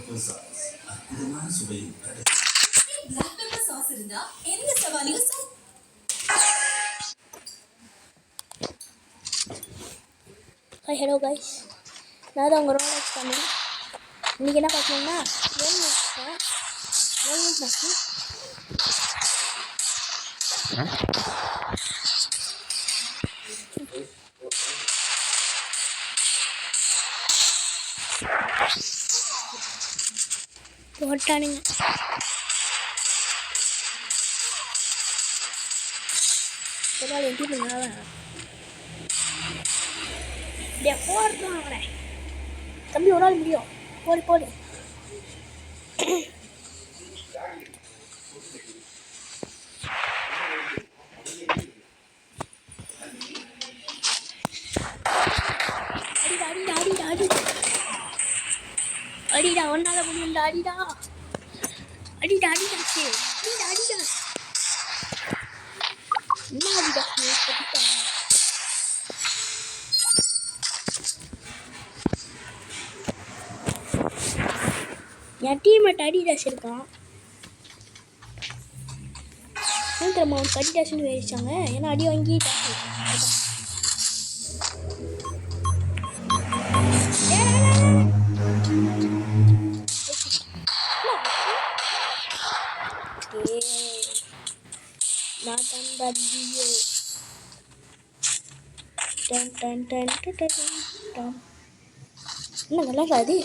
Hi hello guys, நான் தான் உங்கள் ரோலக்ஸ் ஃபேமிலி. இன்றைக்கி என்ன பார்க்கணுன்னா போட்டானுங்க. எப்படி பண்ணாலும் போடுறான் தம்பி, ஒரு நாள் முடியும். போடு போடு. அடிடா, ஒன்னால முடியும்டா. அடிடா அடிடா அடிடாச்சு. அடிடா என்ன அடிடா என் டீம்மேட் அடிடாஸ் இருக்கான். ஏன் தெரியுமா அவனுக்கு அடிடாஸ்ன்னு வேடிச்சாங்க? ஏன்னா அடி வாங்கி என்ன நல்லா அது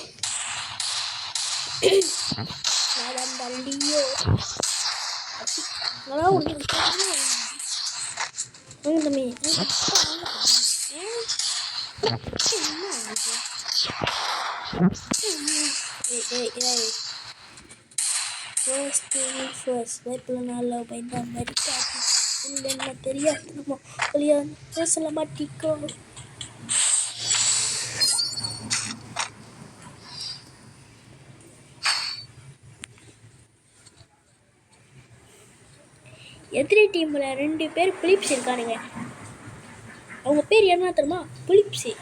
தெரியாது சொல்ல மாட்டிக்கோ. எதிரி டீமில் 2 பேர் பிலிப்ஸ் இருக்கானுங்க. அவங்க பேர் என்ன தெரியுமா? பிலிப்ஸு.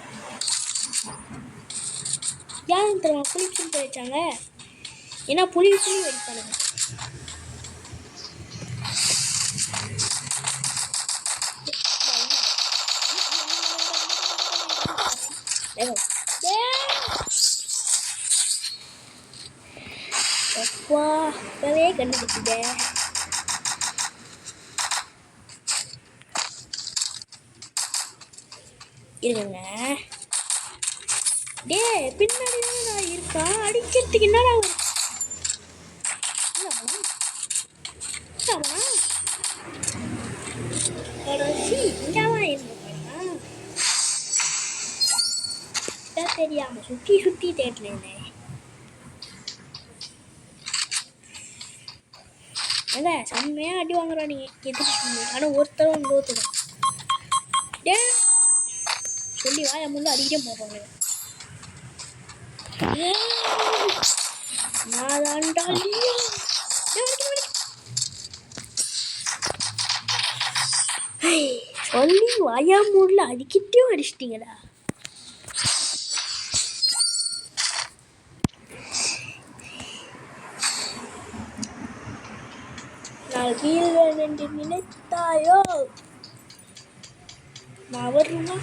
யாரும் தெரியுமா பிலிப்ஸ்ன்னு பேர் வச்சாங்க? ஏன்னா புலிப்ஸ்லையும் வெடிப்பானுங்க. அப்பா இப்பவே கண்டுபிடிச்சிட்டே. இருங்க, டே பின்னாடி தான் இருக்கான். அடிக்கிறதுக்கு என்னடா தெரியாம சுத்தி சுத்தி தேட்டலேன். அதான் செம்மையா அடி வாங்குறா நீங்க எதிர்த்து. ஆனா ஒருத்தரும் தோத்துடும். டே சொல்லி வாய முன்னு அடிக்கிட்டே போறாங்க. சொல்லி வாயா மூடல அடிக்கிட்டே அடிச்சிட்டீங்களா? நான் கீழே நின்று நினைத்தாயோ நான் வருமா?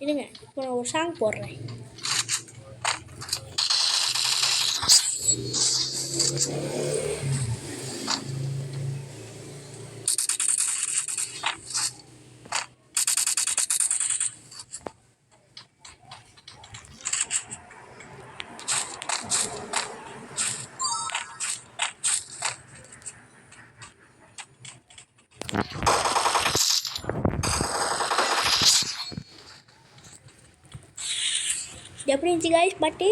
இருங்க, இப்போ நான் ஒரு சாங் போடுறேன். எப்படி இருந்துச்சு கைஸ் பாட்டு?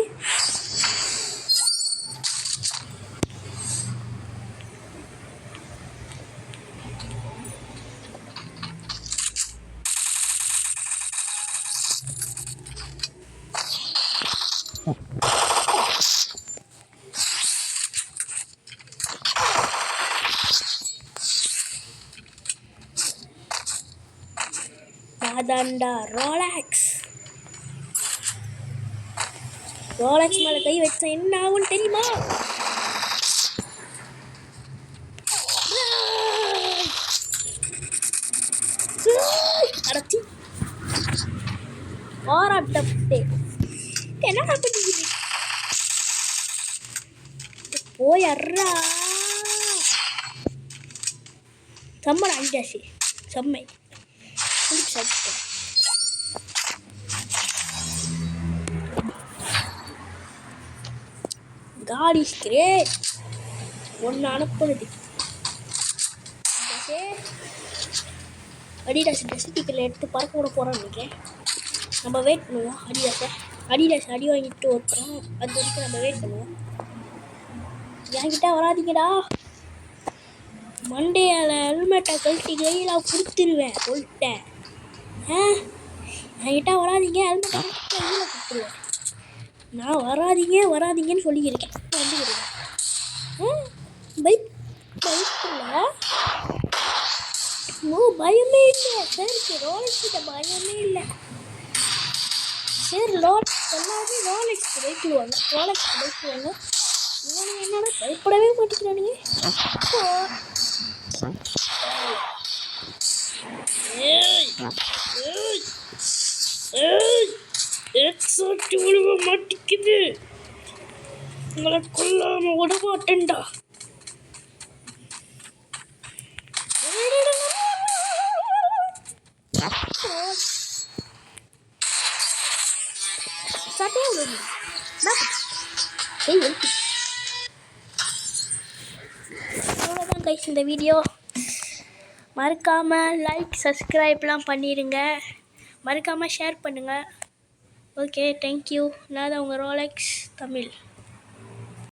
அதான்டா ரோலக்ஸ். ரோலக்ஸ் மேலே கை வச்சா என்ன ஆகும்னு தெரியுமா? அடச்சி பாராட்டப்பட்டே. என்ன பண்ணிக்கிறீங்க? போய் அர்றா செம்மன் அஞ்சாச்சு. செம்மை God is great. ஒன்று அனுப்புனது அடிடாஸ் டெஸ்டிக்கல் எடுத்து பறக்க விட போகிறோன்னு நினைக்கிறேன். நம்ம வெயிட் பண்ணுவோம். அடிடாஸ் அடி வாங்கிட்டு ஒருத்தரோம். அது வரைக்கும் நம்ம வெயிட் பண்ணுவோம். என்கிட்ட வராதிங்கடா. மண்டேயால் ஹெல்மெட்டை கழட்டி கையில் கொடுத்துருவேன் சொல்லிட்டேன். என்கிட்ட வராதிங்க. ஹெல்மெட்டை கையில் கொடுத்துருவேன். நான் வராதிங்கன்னு சொல்லியிருக்கேன். வந்துக்கிறேன். பயமே இல்லை. சரி ரோலக்ஸ்கிட்ட பயமே இல்லை. சரி எல்லாருமே ரோலக்ஸ் பைக்குவாங்க. இவனு என்னன்னா பயப்படவே மாட்டேங்கிறானுங்க. மாட்டிக்குது. உங்களை கொல்லாம விட மாட்டேன்டா. அவ்வளோதான் கைஸ் இந்த வீடியோ. மறக்காமல் லைக் சப்ஸ்கிரைப்லாம் பண்ணிடுங்க. மறக்காமல் ஷேர் பண்ணுங்கள். Okay thank you. நான் தான் உங்கள் ரோலக்ஸ் தமிழ்.